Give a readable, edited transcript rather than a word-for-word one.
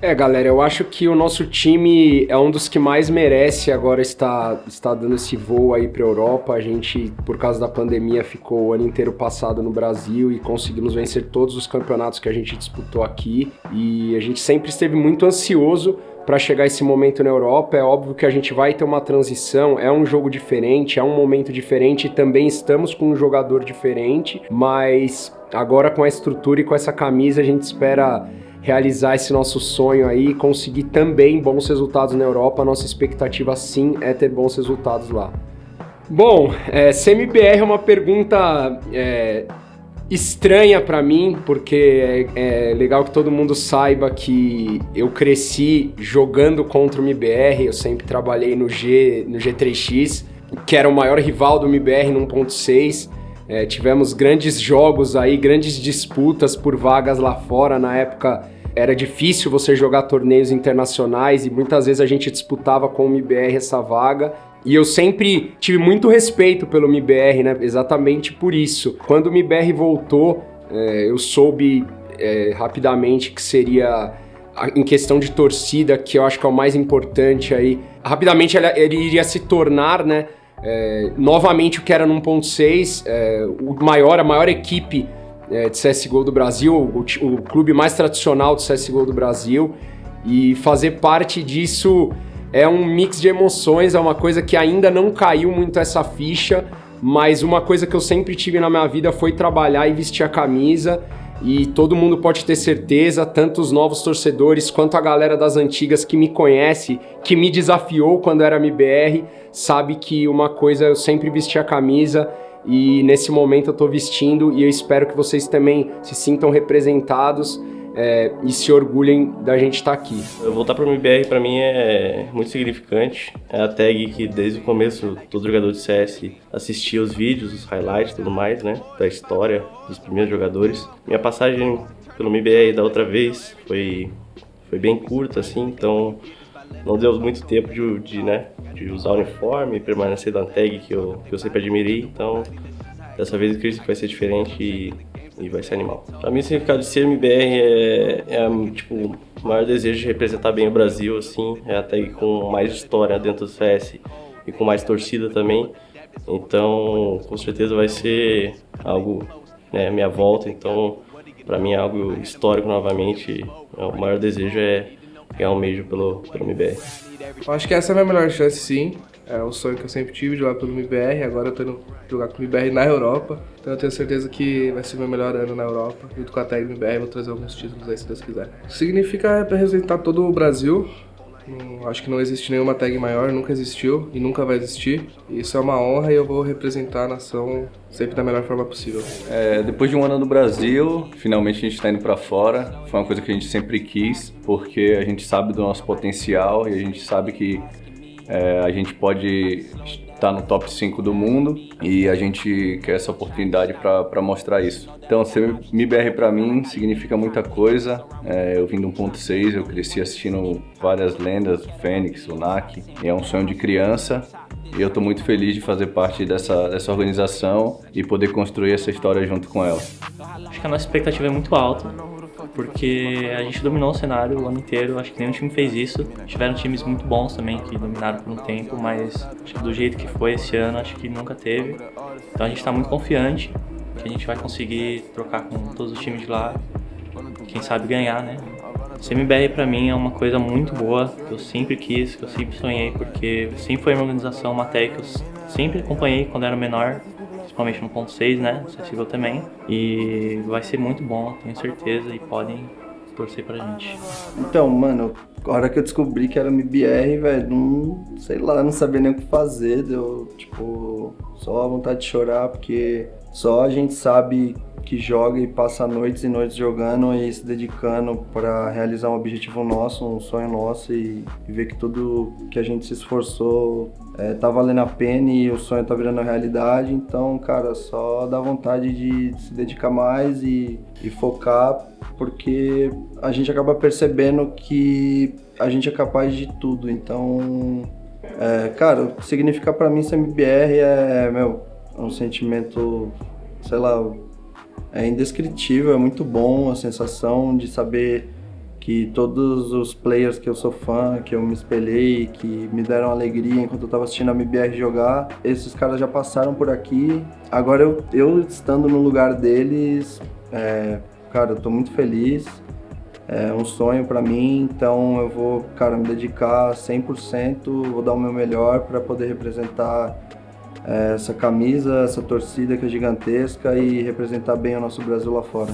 Galera, eu acho que o nosso time é um dos que mais merece agora estar dando esse voo aí para a Europa. A gente, por causa da pandemia, ficou o ano inteiro passado no Brasil e conseguimos vencer todos os campeonatos que a gente disputou aqui. E a gente sempre esteve muito ansioso para chegar esse momento na Europa. É óbvio que a gente vai ter uma transição, é um jogo diferente, é um momento diferente e também estamos com um jogador diferente, mas agora com a estrutura e com essa camisa a gente espera realizar esse nosso sonho aí e conseguir também bons resultados na Europa. A nossa expectativa sim é ter bons resultados lá. Bom, CMBR é uma pergunta estranha para mim, porque é legal que todo mundo saiba que eu cresci jogando contra o MBR, eu sempre trabalhei no G3X, que era o maior rival do MBR no 1.6. Tivemos grandes jogos aí, grandes disputas por vagas lá fora. Na época era difícil você jogar torneios internacionais e muitas vezes a gente disputava com o MBR essa vaga. E eu sempre tive muito respeito pelo MBR, né? Exatamente por isso. Quando o MBR voltou, eu soube rapidamente que seria, em questão de torcida, que eu acho que é o mais importante aí. Rapidamente ele iria se tornar, né? Novamente o que era no 1.6, a maior equipe de CSGO do Brasil, o clube mais tradicional do CSGO do Brasil, e fazer parte disso é um mix de emoções, é uma coisa que ainda não caiu muito essa ficha, mas uma coisa que eu sempre tive na minha vida foi trabalhar e vestir a camisa. E todo mundo pode ter certeza, tanto os novos torcedores quanto a galera das antigas que me conhece, que me desafiou quando era MBR, sabe que uma coisa eu sempre vesti a camisa e nesse momento eu tô vestindo, e eu espero que vocês também se sintam representados e se orgulhem da gente estar aqui. Eu voltar para o MBR para mim é muito significante. É a tag que desde o começo todo jogador de CS assistia os vídeos, os highlights e tudo mais, né, da história dos primeiros jogadores. Minha passagem pelo MBR da outra vez foi bem curta, assim, então não deu muito tempo de usar o uniforme e permanecer na tag que eu sempre admirei. Então dessa vez eu acredito que vai ser diferente e vai ser animal. Pra mim, o significado de ser MBR tipo, o maior desejo de representar bem o Brasil, assim, é a tag com mais história dentro do CS e com mais torcida também. Então, com certeza vai ser algo, né, minha volta. Então, pra mim é algo histórico novamente. O maior desejo é ganhar um Major pelo MBR. Eu acho que essa é a minha melhor chance, sim. É o sonho que eu sempre tive de jogar pelo MBR, agora eu tô indo jogar com o MBR na Europa. Então eu tenho certeza que vai ser o meu melhor ano na Europa. Junto com a tag do MBR, vou trazer alguns títulos aí, se Deus quiser. Significa representar todo o Brasil. Acho que não existe nenhuma tag maior, nunca existiu e nunca vai existir. Isso é uma honra e eu vou representar a nação sempre da melhor forma possível. Depois de um ano no Brasil, finalmente a gente está indo para fora. Foi uma coisa que a gente sempre quis, porque a gente sabe do nosso potencial e a gente sabe que a gente pode estar no top 5 do mundo e a gente quer essa oportunidade para mostrar isso. Então, ser MBR para mim significa muita coisa. Eu vim do 1.6, eu cresci assistindo várias lendas, o Fênix, o NAC, e é um sonho de criança. E eu estou muito feliz de fazer parte dessa organização e poder construir essa história junto com ela. Acho que a nossa expectativa é muito alta, porque a gente dominou o cenário o ano inteiro, acho que nenhum time fez isso. Tiveram times muito bons também que dominaram por um tempo, mas acho que do jeito que foi esse ano, acho que nunca teve. Então a gente está muito confiante que a gente vai conseguir trocar com todos os times de lá, quem sabe ganhar, né? CMBR pra mim é uma coisa muito boa, que eu sempre quis, que eu sempre sonhei, porque sempre foi uma organização, uma tag que eu sempre acompanhei quando era menor, principalmente no 1.6, né, CSGO também, e vai ser muito bom, tenho certeza, e podem torcer pra gente. Então, mano, a hora que eu descobri que era MBR, velho, não sabia nem o que fazer, deu, tipo, só a vontade de chorar, porque só a gente sabe que joga e passa noites e noites jogando e se dedicando para realizar um objetivo nosso, um sonho nosso e ver que tudo que a gente se esforçou tá valendo a pena e o sonho tá virando realidade. Então, cara, só dá vontade de se dedicar mais e focar, porque a gente acaba percebendo que a gente é capaz de tudo. Então, cara, significar para mim ser MBR é um sentimento, sei lá, é indescritível, é muito bom a sensação de saber que todos os players que eu sou fã, que eu me espelhei, que me deram alegria enquanto eu estava assistindo a MBR jogar, esses caras já passaram por aqui. Agora eu estando no lugar deles, cara, eu tô muito feliz. É um sonho para mim, então eu vou, cara, me dedicar 100%, vou dar o meu melhor para poder representar essa camisa, essa torcida que é gigantesca e representar bem o nosso Brasil lá fora.